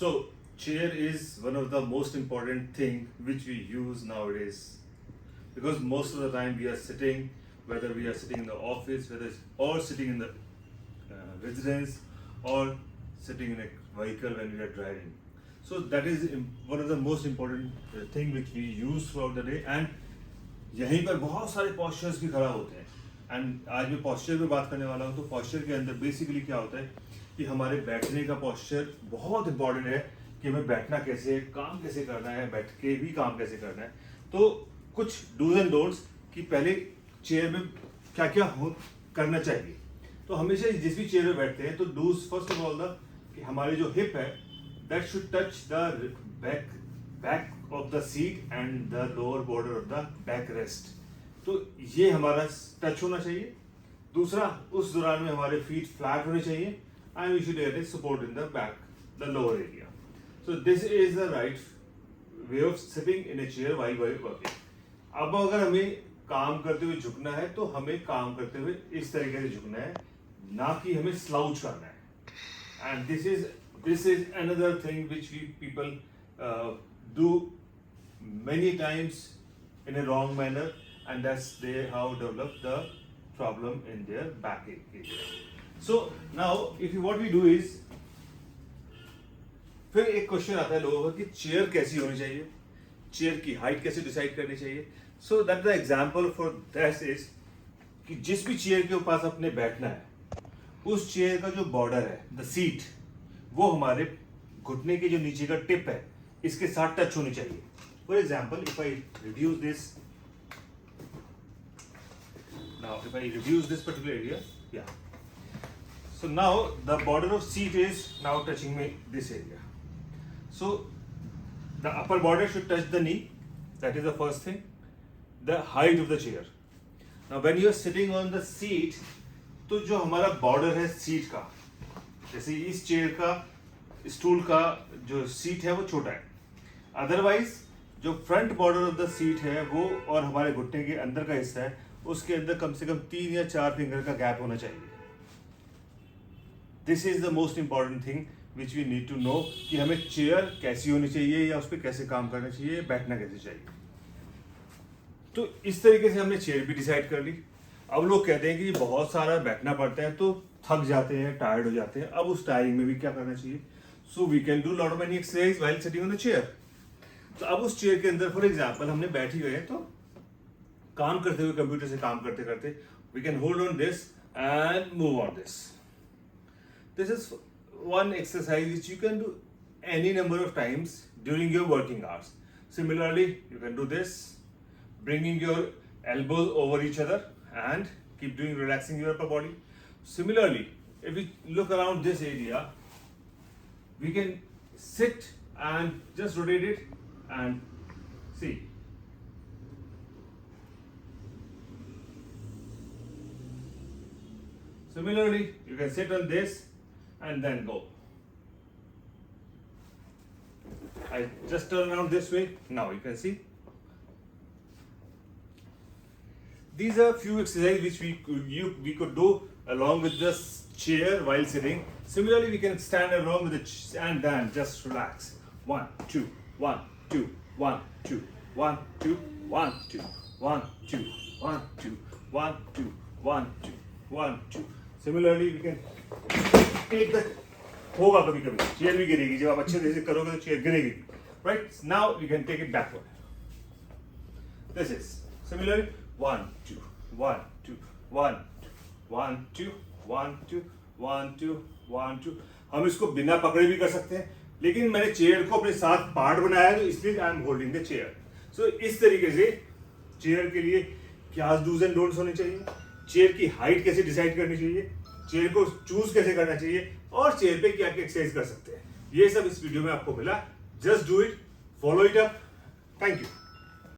So, chair is one of the most important thing which we use nowadays, because most of the time we are sitting, whether we are sitting in the office, or sitting in the residence, or sitting in a vehicle when we are driving. So that is one of the most important thing which we use throughout the day. And यहीं पर बहुत सारे postures भी खड़ा होते हैं. And आज मैं posture पे बात करने वाला हूँ. तो posture के अंदर बेसिकली क्या होता है कि हमारे बैठने का posture बहुत इंपॉर्टेंट है कि हमें बैठना कैसे है, काम कैसे करना है, बैठ के भी काम कैसे करना है. तो कुछ डूज एंड डोंट्स कि पहले चेयर में क्या क्या करना चाहिए. तो हमेशा जिस भी चेयर में बैठते हैं तो does first of all the कि हमारी जो हिप है that should touch the back of the seat and the lower border of the back rest. तो ये हमारा टच होना चाहिए. दूसरा, उस दौरान में हमारे फीट फ्लैट होने चाहिए and we should get a support in the back, the lower area. So this is the right way of sitting in a chair while working. अब अगर हमें काम करते हुए झुकना है तो हमें काम करते हुए इस तरीके से झुकना है, ना कि हमें स्लाउच करना है. And this is another thing which we people do many times in a wrong manner, and that's they how develop the problem in their back area. So now if you, what we do is, फिर एक question आता है लोगों का कि chair कैसी होनी चाहिए, चेयर की हाइट कैसे डिसाइड करनी चाहिए. So that the example for that is कि जिस भी चेयर के पास अपने बैठना है उस चेयर का जो बॉर्डर है, द सीट, वो हमारे घुटने के जो नीचे का टिप है इसके साथ टच होनी चाहिए. For example, if I reduce this now, if I reduce this particular area, या so now the border of seat is now touching me this area. So the upper border should touch the knee. That is the first thing. The height of the chair. Now when you are sitting on the seat, तो जो हमारा border है seat का, जैसे इस chair का, stool का जो सीट है वो छोटा है. अदरवाइज जो front border of the seat है वो और हमारे घुटने के अंदर का हिस्सा है उसके अंदर कम से कम 3 या 4 फिंगर का गैप होना चाहिए. This is the most important thing which we need to know कि हमें चेयर कैसी होनी चाहिए या उस पर कैसे काम करना चाहिए, बैठना कैसे चाहिए. तो इस तरीके से हमने चेयर भी डिसाइड कर ली. अब लोग कहते हैं कि बहुत सारा बैठना पड़ता है तो थक जाते हैं, टायर्ड हो जाते हैं. अब उस टायरिंग में भी क्या करना चाहिए? So we can do lot of many exercise while sitting on the chair. तो अब उस चेयर के अंदर फॉर एग्जाम्पल हमने बैठी हुए हैं तो काम करते हुए, कंप्यूटर से काम करते करते we can hold on this and move on this. This is one exercise which you can do any number of times during your working hours. Similarly, you can do this, bringing your elbows over each other and keep doing, relaxing your upper body. Similarly, if we look around this area, we can sit and just rotate it and see. Similarly, you can sit on this and then go. I just turn around this way. Now you can see. These are few exercises which we could do along with this chair while sitting. Similarly, we can stand along with it and then just relax. 1, 2, 1, 2, 1, 2, 1, 2, 1, 2, 1, 2, 1, 2, 1, 2, 1, 2, 1, 2. Similarly, we can take the, होगा कभी कभी chair भी गिरेगी. जब आप अच्छे से करोगे तो चेयर गिरेगी. Right, now you can take it backward. This is similarly 1 2 1 2 1 1 2 1 2 1 2 1 2. हम इसको बिना पकड़े भी कर सकते हैं, लेकिन मैंने चेयर को अपने साथ पार्ट बनाया है तो इसलिए I am holding the chair. So इस तरीके से चेयर के लिए क्या डूज एंड डोंट्स होने चाहिए, चेयर की हाइट कैसे डिसाइड करनी चाहिए, चेयर को चूज कैसे करना चाहिए, और चेयर पे क्या क्या एक्सरसाइज कर सकते हैं, ये सब इस वीडियो में आपको मिला. Just do it, follow it up. Thank you.